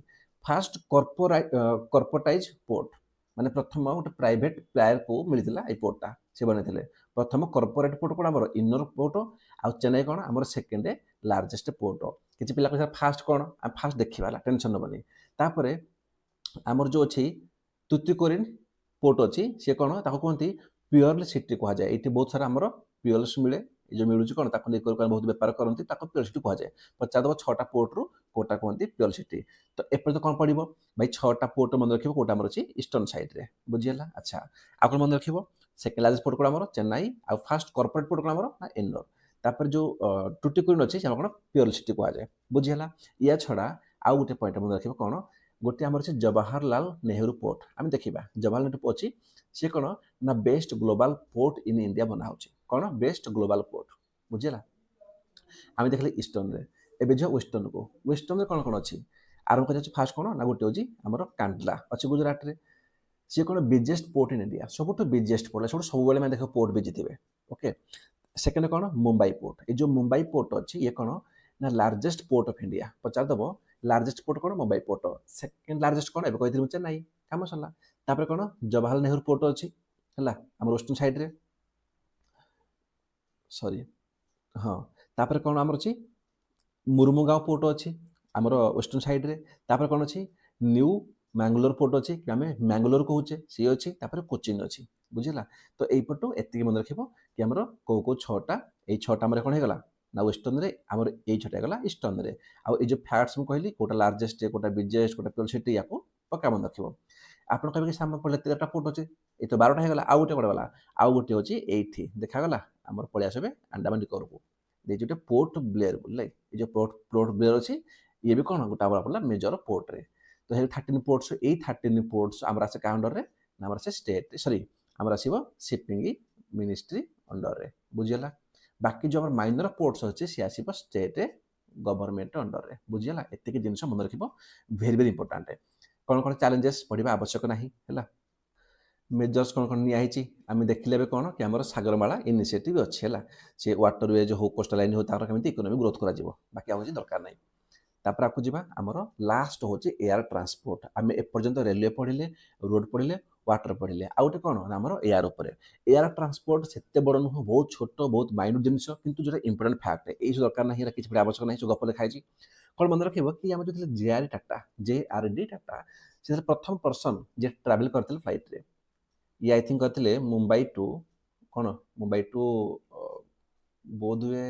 S1: फास्ट कॉर्पोराइज पोर्ट ମାନେ ପ୍ରଥମ ଗୋଟେ ପ୍ରାଇଭେଟ ପ୍ଲେୟାରକୁ ମିଳିଥିଲା ଏଇ ପୋର୍ଟଟା ସେ ବନେଇଥିଲେ। ପ୍ରଥମ କର୍ପୋରେଟ ପୋର୍ଟ କ'ଣ ଆମର ଇନର ପୋର୍ଟ, ଆଉ ଚେନ୍ନାଇ କ'ଣ ଆମର ସେକେଣ୍ଡ ଲାର୍ଜେଷ୍ଟ ପୋର୍ଟ। କିଛି ପିଲା କହିବା ଫାଷ୍ଟ କ'ଣ, ଆମେ ଫାଷ୍ଟ ଦେଖିବା ହେଲା, ଟେନସନ୍ ନେବନି। ତାପରେ ଆମର ଯେଉଁ ଅଛି ତୁତିକୋରିନ୍ ପୋର୍ଟ ଅଛି, ସିଏ କ'ଣ ତାକୁ କୁହନ୍ତି ପିଓରଲ ସିଟି କୁହାଯାଏ। ଏଇଠି ବହୁତ ସାରା ଆମର ପିଓରଲ୍ସ ମିଳେ, ଏ ଯେଉଁ ମିଳୁଛି କ'ଣ ତାକୁ ନେଇ ବହୁତ ବେପାର କରନ୍ତି, ତାକୁ ପିଓର ସିଟି କୁହାଯାଏ। ପଚାରିଦେବ 6ଟା ପୋର୍ଟରୁ କୋଉଟା କୁହନ୍ତି ପିଓର ସିଟି। ତ ଏପର୍ଯ୍ୟନ୍ତ କ'ଣ ପଡ଼ିବ ଭାଇ, 6ଟା ପୋର୍ଟ ମନେ ରଖିବ, କୋଉଟା ଆମର ଅଛି ଇଷ୍ଟର୍ଣ୍ଣ ସାଇଡ୍ରେ, ବୁଝିହେଲା। ଆଚ୍ଛା, ଆଉ କ'ଣ ମନେ ରଖିବ, ସେକେଣ୍ଡ ଲାର୍ଜେଷ୍ଟ ପୋର୍ଟ କ'ଣ ଆମର ଚେନ୍ନାଇ, ଆଉ ଫାଷ୍ଟ କର୍ପୋରେଟ ପୋର୍ଟ କ'ଣ ଆମର ନା ଏନୋର। ତାପରେ ଯେଉଁ ଟୁଟିକୋରିନ୍ ଅଛି ସେ କ'ଣ ପିଓର ସିଟି କୁହାଯାଏ, ବୁଝିହେଲା। ୟା ଛଡ଼ା ଆଉ ଗୋଟେ ପଏଣ୍ଟ ମନେ ରଖିବ କ'ଣ, ଗୋଟେ ଆମର ଅଛି ଜବାହରଲାଲ ନେହେରୁ ପୋର୍ଟ। ଆମେ ଦେଖିବା ଜବାହରଲାଲ ନେହେରୁ ଅଛି, ସିଏ କ'ଣ ନା best global port in India ବନା ହେଉଛି। କ'ଣ ବେଷ୍ଟ ଗ୍ଲୋବାଲ ପୋର୍ଟ, ବୁଝିହେଲା। ଆମେ ଦେଖିଲେ ଇଷ୍ଟର୍ଣ୍ଣରେ, ଏବେ ଯିବା ୱେଷ୍ଟର୍ଣ୍ଣକୁ। ୱେଷ୍ଟର୍ଣ୍ଣରେ କ'ଣ କ'ଣ ଅଛି, ଆରମ୍ଭ କରାଯାଉଛି ଫାଷ୍ଟ କ'ଣ ନା ଗୋଟେ ହେଉଛି ଆମର କାଣ୍ଡଲା ଅଛି ଗୁଜରାଟରେ, ସିଏ କ'ଣ ବିଜେଷ୍ଟ ପୋର୍ଟ ଇନ୍ ଇଣ୍ଡିଆ, ସବୁଠୁ ବିଜେଷ୍ଟ ପୋର୍ଟ, ସବୁଠୁ ସବୁବେଳେ ମାନେ ଦେଖ ପୋର୍ଟ ବିଜି ଥିବେ। ଓକେ, ସେକେଣ୍ଡ କ'ଣ ମୁମ୍ବାଇ ପୋର୍ଟ, ଏ ଯେଉଁ ମୁମ୍ବାଇ ପୋର୍ଟ ଅଛି ଇଏ କ'ଣ ନା ଲାର୍ଜେଷ୍ଟ ପୋର୍ଟ ଅଫ୍ ଇଣ୍ଡିଆ। ପଚାରିଦେବ ଲାର୍ଜେଷ୍ଟ ପୋର୍ଟ କ'ଣ ମୁମ୍ବାଇ ପୋର୍ଟ, ସେକେଣ୍ଡ ଲାର୍ଜେଷ୍ଟ କ'ଣ ଏବେ କହିଥିଲି ଚେନ୍ନାଇ, କାମ ସରିଲା। ତାପରେ କ'ଣ ଜବାହରଲାଲ ନେହେରୁ ପୋର୍ଟ ଅଛି ହେଲା ଆମର ୱେଷ୍ଟର୍ଣ୍ଣ ସାଇଡ୍ରେ, ସରି ହଁ। ତାପରେ କ'ଣ ଆମର ଅଛି ମୁର୍ମୁଗାଓଁ ପୋର୍ଟ ଅଛି ଆମର ୱେଷ୍ଟର୍ଣ୍ଣ ସାଇଡ୍ରେ। ତାପରେ କ'ଣ ଅଛି ନ୍ୟୁ ମାଙ୍ଗଲୋର ପୋର୍ଟ ଅଛି, ଆମେ ମ୍ୟାଙ୍ଗଲୋର କହୁଛେ, ସିଏ ଅଛି। ତାପରେ କୋଚିନ୍ ଅଛି, ବୁଝିଲା। ତ ଏଇପଟୁ ଏତିକି ମନେ ରଖିବ କି ଆମର କୋଉ କୋଉ 6ଟା, ଏଇ 6ଟା ଆମର କ'ଣ ହେଇଗଲା ନା ୱେଷ୍ଟର୍ଣ୍ଣରେ, ଆମର ଏଇ 6ଟା ହେଇଗଲା ଇଷ୍ଟର୍ଣ୍ଣରେ। ଆଉ ଏଇ ଯେଉଁ ଫ୍ୟାକ୍ଟସ୍ ମୁଁ କହିଲି କୋଉଟା ଲାର୍ଜେଷ୍ଟ, କୋଉଟା ବିଜେଷ୍ଟ, କୋଉଟା ପିଓର ସିଟି, ୟାକୁ ପକ୍କା ମନେ ରଖିବ। ଆପଣ କହିବେ କି ସାମ ପଡ଼ିଲେ 13ଟା ପୋର୍ଟ ଅଛି, ଏଇ ତ 12ଟା ହେଇଗଲା, ଆଉ ଗୋଟେ ଗଲା, ଆଉ ଗୋଟେ ଅଛି ଏଇଠି ଦେଖାଗଲା ଆମର ପଳେଇ ଆସିବେ ଆଣ୍ଡାମାନ ନିକୋବରକୁ। ଦେଇଛି ଗୋଟେ ପୋର୍ଟ ବ୍ଲେୟର ବୋଲେ, ଏ ଯେଉଁ ପୋର୍ଟ ବ୍ଲେୟର ଅଛି ଇଏ ବି କ'ଣ ଗୋଟେ ଆମର ପଡ଼ିଲା ମେଜର ପୋର୍ଟରେ। ତ ହେଇ 13 ପୋର୍ଟସ୍, ଏଇ 13 ପୋର୍ଟସ୍ ଆମର ଆସେ କାହା ଅଣ୍ଡରରେ ନା ଆମର ଆସେ ଷ୍ଟେଟ୍, ସରି ଆମର ଆସିବ ସିପିଂ ମିନିଷ୍ଟ୍ରି ଅଣ୍ଡରରେ, ବୁଝିହେଲା। ବାକି ଯେଉଁ ଆମର ମାଇନର ପୋର୍ଟସ୍ ଅଛି ସିଏ ଆସିବ ଷ୍ଟେଟ୍ ଗଭର୍ଣ୍ଣମେଣ୍ଟ ଅଣ୍ଡରରେ, ବୁଝିହେଲା। ଏତିକି ଜିନିଷ ମନେ ରଖିବ, ଭେରି ଭେରି ଇମ୍ପୋର୍ଟାଣ୍ଟ। କ'ଣ କ'ଣ ଚ୍ୟାଲେଞ୍ଜେସ୍ ପଢ଼ିବା ଆବଶ୍ୟକ ନାହିଁ ହେଲା। ମେଜର୍ସ କ'ଣ କ'ଣ ନିଆହେଇଛି ଆମେ ଦେଖିଲେ ଏବେ କ'ଣ କି ଆମର ସାଗରମାଳା ଇନିସିଏଟିଭ୍ ଅଛି ହେଲା। ସେ ୱାଟର ୱେଜ୍ ହଉ କୋଷ୍ଟାଲ ଲାଇନ୍ ହଉ ତାଙ୍କର କେମିତି ଇକୋନୋମି ଗ୍ରୋଥ୍ କରାଯିବ, ବାକି ଆଉ କିଛି ଦରକାର ନାହିଁ। ତାପରେ ଆଗକୁ ଯିବା, ଆମର ଲାଷ୍ଟ ହେଉଛି ଏୟାର ଟ୍ରାନ୍ସପୋର୍ଟ। ଆମେ ଏପର୍ଯ୍ୟନ୍ତ ରେଲୱେ ପଢ଼ିଲେ, ରୋଡ଼ ପଢ଼ିଲେ, ୱାଟର ପଢ଼ିଲେ, ଆଉ ଗୋଟେ କ'ଣ ନା ଆମର ଏୟାର ଉପରେ। ଏୟାର ଟ୍ରାନ୍ସପୋର୍ଟ ସେତେ ବଡ଼ ନୁହଁ, ବହୁତ ଛୋଟ, ବହୁତ ମାଇନ୍ୟୁଟ୍ ଜିନିଷ, କିନ୍ତୁ ଯେଉଁଟା ଇମ୍ପୋର୍ଟାଣ୍ଟ ଫ୍ୟାକ୍ଟ, ଏଇସବୁ ଦରକାର ନାହିଁ, ଏରା କିଛି ପଢ଼ିବା ଆବଶ୍ୟକ ନାହିଁ, ସବୁ ଗପ ଲେଖା ହେଇଛି। କ'ଣ ମନେ ରଖିବ କି ଆମର ଯେତେବେଳେ JRD ଟାଟା, ସେ ପ୍ରଥମ ପର୍ସନ୍ ଯିଏ ଟ୍ରାଭେଲ୍ କରିଥିଲେ ଫ୍ଲାଇଟ୍ରେ, ଇଏ ଆଇ ଥିଙ୍କ କରିଥିଲେ ମୁମ୍ବାଇ ଟୁ କ'ଣ, ମୁମ୍ବାଇ ଟୁ ବୋଧହୁଏ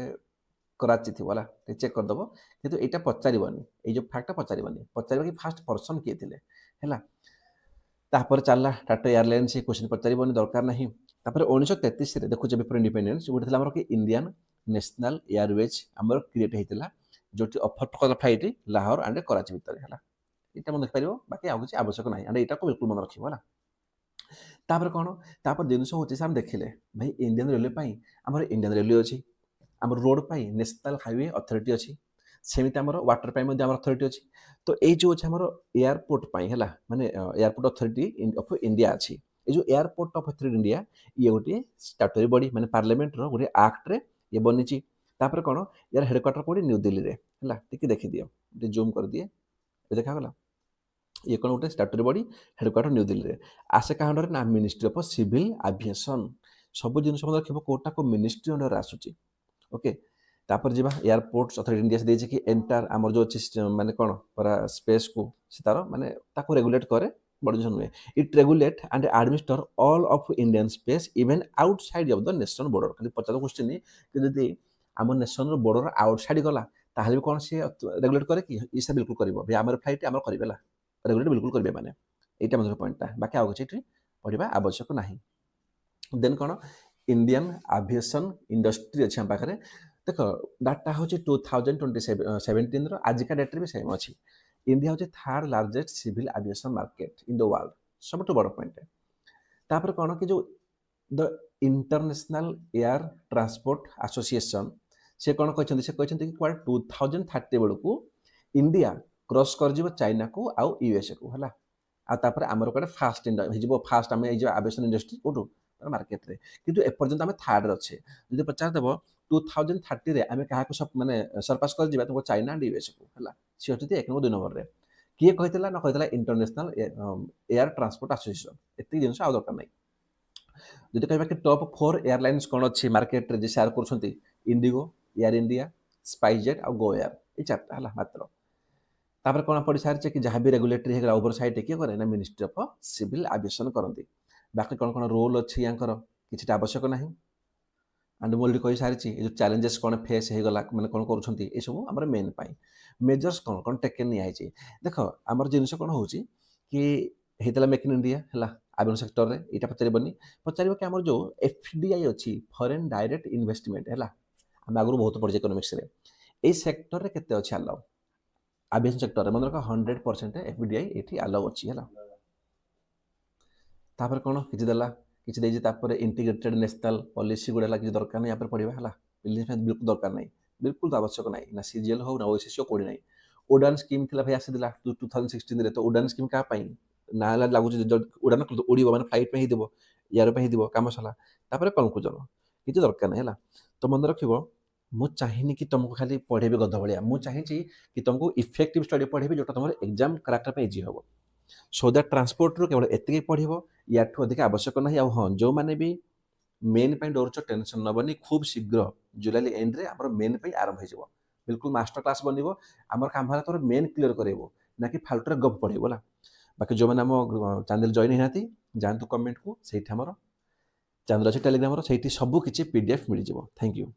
S1: କରାଚି ଥିବ ହେଲା, ଟିକେ ଚେକ୍ କରିଦେବ। କିନ୍ତୁ ଏଇଟା ପଚାରିବନି, ଏଇ ଯେଉଁ ଫ୍ୟାକ୍ଟଟା ପଚାରିବନି, ପଚାରିବ କି ଫାଷ୍ଟ ପର୍ସନ୍ କିଏ ଥିଲେ ହେଲା। ତାପରେ ଚାଲିଲା ଟାଟା ଏୟାରଲାଇନ୍ସ, ସେ କ୍ୱେଶ୍ଚିନ୍ ପଚାରିବନି, ଦରକାର ନାହିଁ। ତାପରେ 1933ରେ ଦେଖୁଛେ ବିଫୋର ଇଣ୍ଡିପେଣ୍ଡେନ୍ସ ଗୋଟେ ଥିଲା ଆମର କି ଇଣ୍ଡିଆନ୍ ନ୍ୟାସନାଲ୍ ଏୟାରୱେଜ୍ ଆମର କ୍ରିଏଟ୍ ହେଇଥିଲା, ଯେଉଁଠି ଅଫର କଲା ଫ୍ଲାଇଟ୍ ଲାହୋର ଆଣ୍ଡ କରାଚି ଭିତରେ ହେଲା। ଏଇଟା ମନେ ରଖିପାରିବ, ବାକି ଆଉ କିଛି ଆବଶ୍ୟକ ନାହିଁ, ଆଣ୍ଡ ଏଇଟାକୁ ବିଲକୁଲ ମନେ ରଖିବ ହେଲା। ତାପରେ କ'ଣ, ତାପରେ ଜିନିଷ ହେଉଛି ଆମେ ଦେଖିଲେ ଭାଇ ଇଣ୍ଡିଆନ୍ ରେଲୱେ ପାଇଁ ଆମର ଇଣ୍ଡିଆନ୍ ରେଲୱେ ଅଛି, ଆମର ରୋଡ଼ ପାଇଁ ନ୍ୟାସନାଲ୍ ହାଇୱେ ଅଥରିଟି ଅଛି, ସେମିତି ଆମର ୱାଟର ପାଇଁ ମଧ୍ୟ ଆମର ଅଥରିଟି ଅଛି। ତ ଏଇ ଯେଉଁ ଅଛି ଆମର ଏୟାରପୋର୍ଟ ପାଇଁ ହେଲା, ମାନେ ଏୟାରପୋର୍ଟ ଅଥରିଟି ଅଫ୍ ଇଣ୍ଡିଆ ଅଛି। ଏ ଯେଉଁ ଏୟାରପୋର୍ଟ ଅଫ୍ ଅଥରିଟି ଇଣ୍ଡିଆ ଇଏ ଗୋଟିଏ ଷ୍ଟାଟୁଟୋରୀ ବଡି, ମାନେ ପାର୍ଲାମେଣ୍ଟର ଗୋଟେ ଆକ୍ଟରେ ଇଏ ବନିଛି। ତାପରେ କ'ଣ ୟାର ହେଡ଼କ୍ୱାର୍ଟର କେଉଁଠି ନ୍ୟୁଦିଲ୍ଲୀରେ ହେଲା, ଟିକେ ଦେଖିଦିଅ, ଟିକେ ଜୁମ୍ କରିଦିଏ, ଦେଖାଗଲା। ଇଏ କ'ଣ ଗୋଟେ ଷ୍ଟାଟୁଟୋରୀ ବଡି, ହେଡ଼କ୍ୱାର୍ଟର ନ୍ୟୁଦିଲ୍ଲୀରେ। ଆସେ କାହା ଅଣ୍ଡରରେ ନା ମିନିଷ୍ଟ୍ରି ଅଫ୍ ସିଭିଲ୍ ଆଭିଏସନ୍। ସବୁ ଜିନିଷ ମଧ୍ୟ ଦେଖିବ କେଉଁଟା କେଉଁ ମିନିଷ୍ଟ୍ରି ଅଣ୍ଡରରେ ଆସୁଛି। ଓକେ, ତାପରେ ଯିବା ଏୟାରପୋର୍ଟସ୍ ଅଥରିଟି ଇଣ୍ଡିଆ, ସେ ଦେଇଛି କି ଏଣ୍ଟାର ଆମର ଯେଉଁ ଅଛି ମାନେ କ'ଣ ପୁରା ସ୍ପେସ୍କୁ ସେ ତାର ମାନେ ତାକୁ ରେଗୁଲେଟ୍ କରେ, ବଡ଼ ଜିନିଷ ନୁହେଁ। It regulate and administer all of Indian space even outside of the nation border. ଖାଲି ପଚାର କ୍ୱେଶ୍ଚିନ୍ କି ଯଦି ଆମ ନେସନ୍ର ବର୍ଡର ଆଉଟସାଇଡ୍ ଗଲା ତାହେଲେ ବି କ'ଣ ସିଏ ରେଗୁଲେଟ୍ କରେ କି, ଇସା ବିଲକୁଲ କରିବ ଭାଇ, ଆମର ଫ୍ଲାଇଟ୍ ଆମର କରିବେ ହେଲା, ରେଗୁଲେଟ୍ ବିଲକୁଲ କରିବେ ମାନେ। এইটা আমাদের পয়েন্টটা, বাকি ଆଉ କିଛି ଏଠି ପଢ଼ିବା ଆବଶ୍ୟକ ନାହିଁ। ଦେନ୍ କ'ଣ ଇଣ୍ଡିଆନ୍ ଆଭିଏସନ୍ ଇଣ୍ଡଷ୍ଟ୍ରି ଅଛି ଆମ ପାଖରେ। ଦେଖ ଡାଟା ହେଉଛି 2017ର, ଆଜିକା ଡେଟ୍ରେ ବି ସେମ୍ ଅଛି। ଇଣ୍ଡିଆ ହେଉଛି third largest civil aviation market in the world, ସବୁଠୁ ବଡ଼ ପଏଣ୍ଟ। ତାପରେ କ'ଣ କି ଯେଉଁ ଦ ଇଣ୍ଟରନ୍ୟାସନାଲ ଏୟାର ଟ୍ରାନ୍ସପୋର୍ଟ ଆସୋସିଏସନ୍, ସେ କ'ଣ କହିଛନ୍ତି, ସେ କହିଛନ୍ତି କି କୁଆଡ଼େ 2030 ବେଳକୁ ଇଣ୍ଡିଆ କ୍ରସ୍ କରିଯିବ ଚାଇନାକୁ ଆଉ ୟୁଏସ୍ଏକୁ ହେଲା। ଆଉ ତାପରେ ଆମର କୁଆଡ଼େ ଫାଷ୍ଟ ହେଇଯିବ, ଫାଷ୍ଟ ଆମେ ଏଇ ଯେଉଁ ଆଭିଏସନ୍ ଇଣ୍ଡଷ୍ଟ୍ରି କେଉଁଠୁ ମାର୍କେଟରେ। କିନ୍ତୁ ଏପର୍ଯ୍ୟନ୍ତ ଆମେ ଥାର୍ଡରେ ଅଛେ। ଯଦି ପଚାରିଦେବ 2030ରେ ଆମେ କାହାକୁ ମାନେ ସରପାସ କରିଯିବା, ତୁମ ଚାଇନା ଆଣ୍ଡ ୟୁଏସ୍କୁ ହେଲା, ସିଏ ଅଛନ୍ତି 1 ନମ୍ବର 2 ନମ୍ବରରେ। किए कहितला ना कहितला इंटरनेशनल एयर ट्रांसपोर्ट एसोसिएशन एति जिनिस आ दरकार नाही जदि कहबा कि टॉप 4 एयरलाइंस कोन अछि मार्केट रे जे शेयर करछंती इंडिगो एयर इंडिया स्पाइसजेट आ गो एयर ए चारटा हला मात्र तापर कोन पड़ी सारचे कि जहां भी रेगुलेटरी हेगला ओवरसाइट किए करे ना मिनिस्ट्री ऑफ सिविल एविएशन करंती बाकी कोन कोन रोल अछि यांकर किछटा आवश्यक नाही एंड मोल्ड कहि सारिछि ए जो चैलेंजेस कोन फेस हेगला माने कोन करूछंती ए सब हमर मेन पाई मेजर्स कोन कोन टेकन नि आइछि देखो हमर जिनिस कोन होउछि कि हेतला मेक इन इंडिया हला आर्बन सेक्टर रे एटा पचारिबनी पचारिबो कि हमर जो एफडीआई अछि फॉरेन डायरेक्ट इन्वेस्टमेंट हला हम आगु बहुत पढ़े इकोनॉमिक्स रे ए सेक्टर रे केते अछि अलाउ एविएशन सेक्टर रे मन रखा 100% एफडीआई एठी अलाउ अछि हला तापर कोन किछि देला किछि देछि तापर इंटीग्रेटेड नेशनल पॉलिसी गुडा लागि दरकार नै यापर पढिबा हला बिल्कुल दरकार नै बिल्कुल आवश्यक नै ना सीजीएल हो ना ओएसएस हो कोडी नै उडान स्कीम थिला भाई आसी दिला 2016 रे तो उडान स्कीम का पई ना लागु उडान उड़ीबो माने फ्लाइट पे ही देबो एयर पे ही देबो काम सला तापर कंक्लूजन किछि दरकार नै हला तो मन रखिबो मु चाहिनी कि तुमको खाली पढेबे गध भलिया मु चाहिछि कि तुमको इफेक्टिव स्टडी पढेबे जोटा तुमर एग्जाम करेक्टर पे इजी हबो सो दैट ट्रांसपोर्ट रो केवल एतिके पढिबो याठू अधिक आवश्यक नाही आ हां जो माने भी मेन पे डोरचो टेंशन नबनी खूब शीघ्र जुलाई एंड रे हमर मेन पे आरंभ हो जाबो बिल्कुल मास्टर क्लास बनिबो हमर काम होला तोर मेन क्लियर करेबो ना कि फाल्टरे गप पढेबो ला बाकी जो माने हम चैनल जॉइन हेनाती जानतु कमेंट को सेठी हमर चैनल अछि टेलीग्राम रो सेठी सब किछि पीडीएफ मिल जिवो थैंक यू